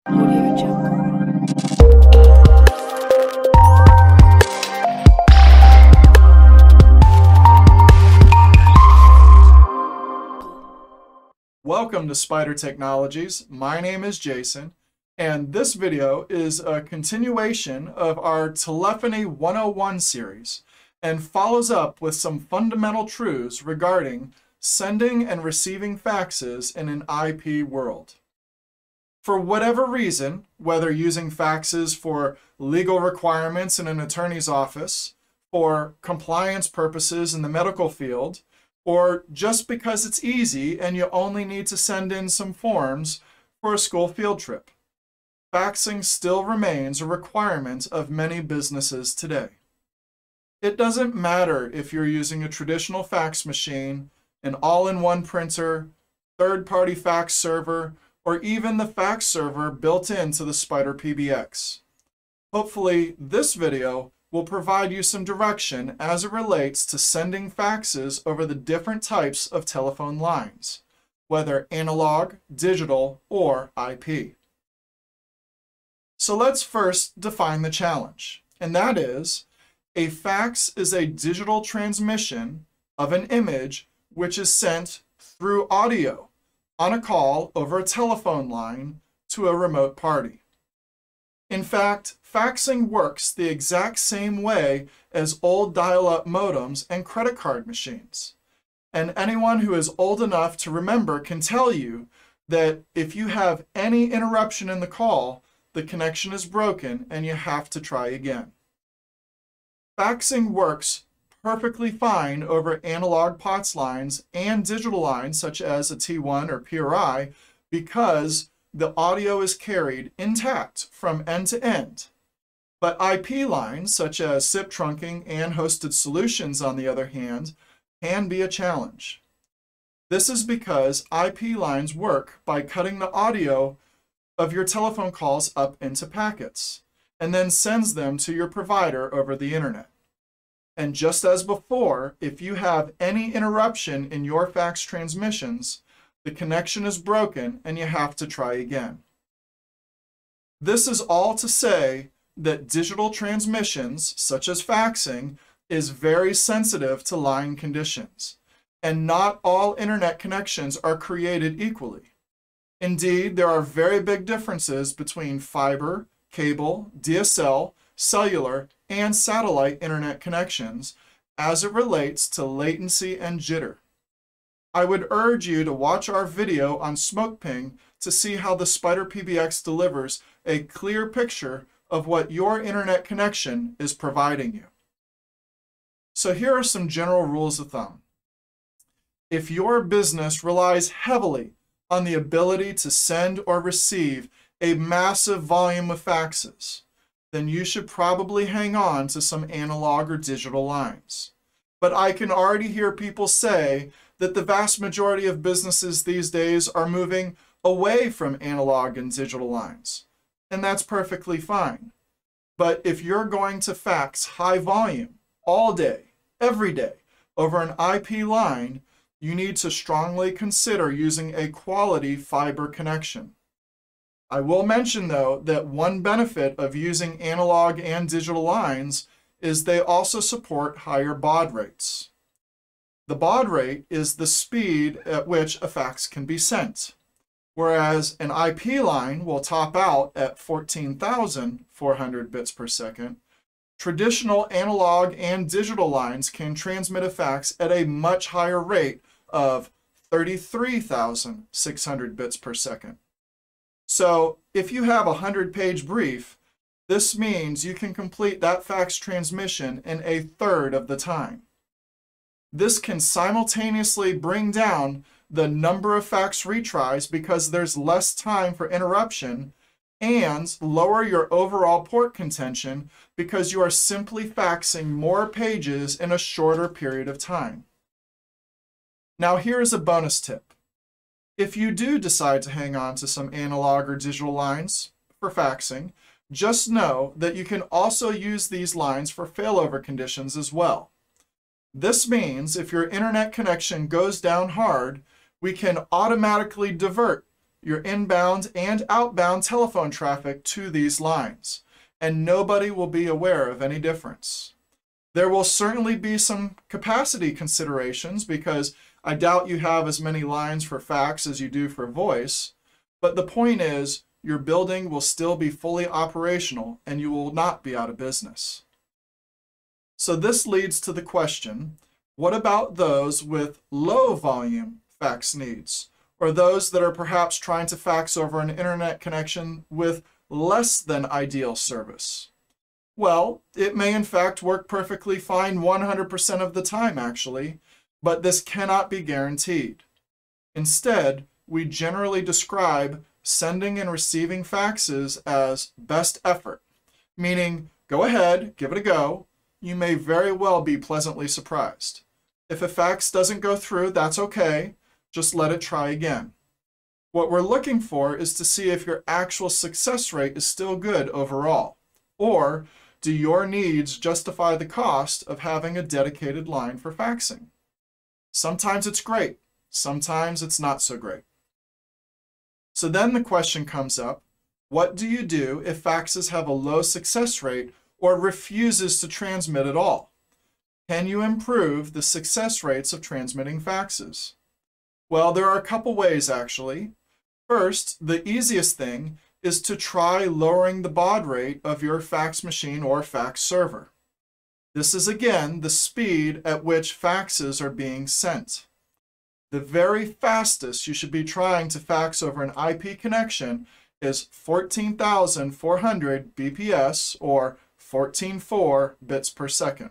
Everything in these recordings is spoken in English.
Audio Jungle. Welcome to Spydur Technologies. My name is Jason, and this video is a continuation of our Telephony 101 series and follows up with some fundamental truths regarding sending and receiving faxes in an IP world. For whatever reason, whether using faxes for legal requirements in an attorney's office, for compliance purposes in the medical field, or just because it's easy and you only need to send in some forms for a school field trip, faxing still remains a requirement of many businesses today. It doesn't matter if you're using a traditional fax machine, an all-in-one printer, third-party fax server, or even the fax server built into the SpydurPBX. Hopefully, this video will provide you some direction as it relates to sending faxes over the different types of telephone lines, whether analog, digital, or IP. So let's first define the challenge, and that is, a fax is a digital transmission of an image which is sent through audio on a call over a telephone line to a remote party. In fact, faxing works the exact same way as old dial-up modems and credit card machines. And anyone who is old enough to remember can tell you that if you have any interruption in the call, the connection is broken and you have to try again. Faxing works perfectly fine over analog POTS lines and digital lines such as a T1 or PRI because the audio is carried intact from end to end. But IP lines such as SIP trunking and hosted solutions, on the other hand, can be a challenge. This is because IP lines work by cutting the audio of your telephone calls up into packets and then sends them to your provider over the internet. And just as before, if you have any interruption in your fax transmissions, the connection is broken and you have to try again. This is all to say that digital transmissions, such as faxing, is very sensitive to line conditions, and not all internet connections are created equally. Indeed, there are very big differences between fiber, cable, DSL, cellular, and satellite internet connections as it relates to latency and jitter. I would urge you to watch our video on smoke ping to see how the SpydurPBX delivers a clear picture of what your internet connection is providing you. So here are some general rules of thumb. If your business relies heavily on the ability to send or receive a massive volume of faxes, then you should probably hang on to some analog or digital lines. But I can already hear people say that the vast majority of businesses these days are moving away from analog and digital lines, and that's perfectly fine. But if you're going to fax high volume all day, every day, over an IP line, you need to strongly consider using a quality fiber connection. I will mention, though, that one benefit of using analog and digital lines is they also support higher baud rates. The baud rate is the speed at which a fax can be sent, whereas an IP line will top out at 14,400 bits per second. Traditional analog and digital lines can transmit a fax at a much higher rate of 33,600 bits per second. So if you have a 100-page brief, this means you can complete that fax transmission in a third of the time. This can simultaneously bring down the number of fax retries because there's less time for interruption and lower your overall port contention because you are simply faxing more pages in a shorter period of time. Now here's a bonus tip. If you do decide to hang on to some analog or digital lines for faxing, just know that you can also use these lines for failover conditions as well. This means if your internet connection goes down hard, we can automatically divert your inbound and outbound telephone traffic to these lines, and nobody will be aware of any difference. There will certainly be some capacity considerations because I doubt you have as many lines for fax as you do for voice, but the point is your building will still be fully operational and you will not be out of business. So this leads to the question, what about those with low volume fax needs, or those that are perhaps trying to fax over an internet connection with less than ideal service? Well, it may in fact work perfectly fine 100% of the time actually, but this cannot be guaranteed. Instead, we generally describe sending and receiving faxes as best effort, meaning go ahead, give it a go. You may very well be pleasantly surprised. If a fax doesn't go through, that's okay. Just let it try again. What we're looking for is to see if your actual success rate is still good overall, or do your needs justify the cost of having a dedicated line for faxing? Sometimes it's great, sometimes it's not so great. So then the question comes up, what do you do if faxes have a low success rate or refuses to transmit at all? Can you improve the success rates of transmitting faxes? Well, there are a couple ways actually. First, the easiest thing is to try lowering the baud rate of your fax machine or fax server. This is again the speed at which faxes are being sent. The very fastest you should be trying to fax over an IP connection is 14,400 BPS or 14.4 bits per second.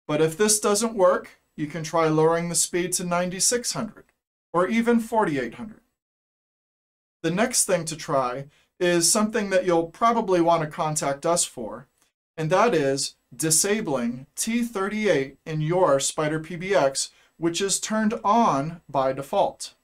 But if this doesn't work, you can try lowering the speed to 9,600 or even 4,800. The next thing to try is something that you'll probably want to contact us for, and that is disabling T38 in your SpydurPBX, which is turned on by default.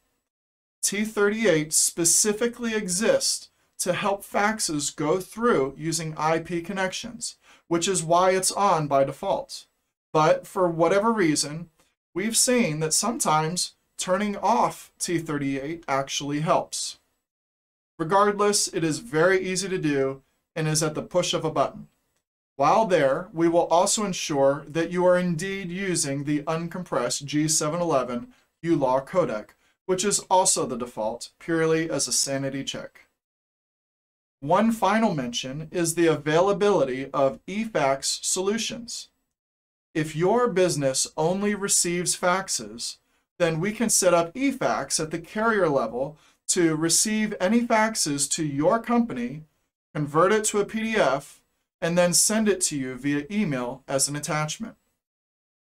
T38 specifically exists to help faxes go through using IP connections, which is why it's on by default. But for whatever reason, we've seen that sometimes turning off T38 actually helps. Regardless, it is very easy to do and is at the push of a button. While there, we will also ensure that you are indeed using the uncompressed G711 ULAW codec, which is also the default, purely as a sanity check. One final mention is the availability of eFax solutions. If your business only receives faxes, then we can set up eFax at the carrier level to receive any faxes to your company, convert it to a PDF, and then send it to you via email as an attachment.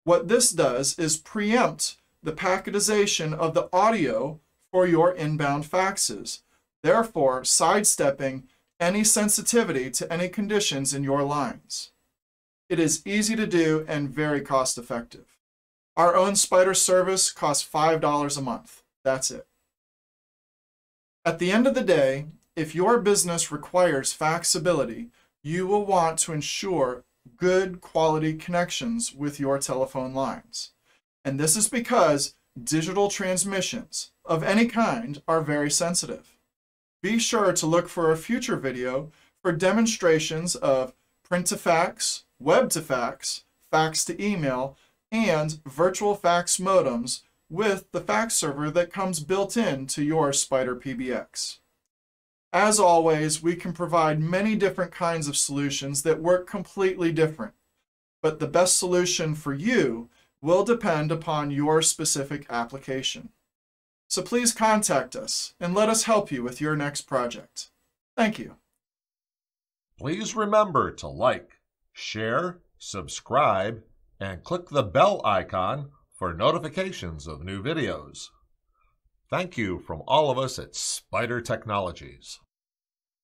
What this does is preempt the packetization of the audio for your inbound faxes, therefore sidestepping any sensitivity to any conditions in your lines. It is easy to do and very cost effective. Our own Spydur service costs $5 a month. That's it. At the end of the day, if your business requires faxability, you will want to ensure good quality connections with your telephone lines. And this is because digital transmissions of any kind are very sensitive. Be sure to look for a future video for demonstrations of Print-to-Fax, Web-to-Fax, fax to email, and virtual fax modems with the fax server that comes built in to your SpydurPBX. As always, we can provide many different kinds of solutions that work completely different, but the best solution for you will depend upon your specific application. So please contact us and let us help you with your next project. Thank you. Please remember to like, share, subscribe, and click the bell icon for notifications of new videos. Thank you from all of us at Spydur Technologies.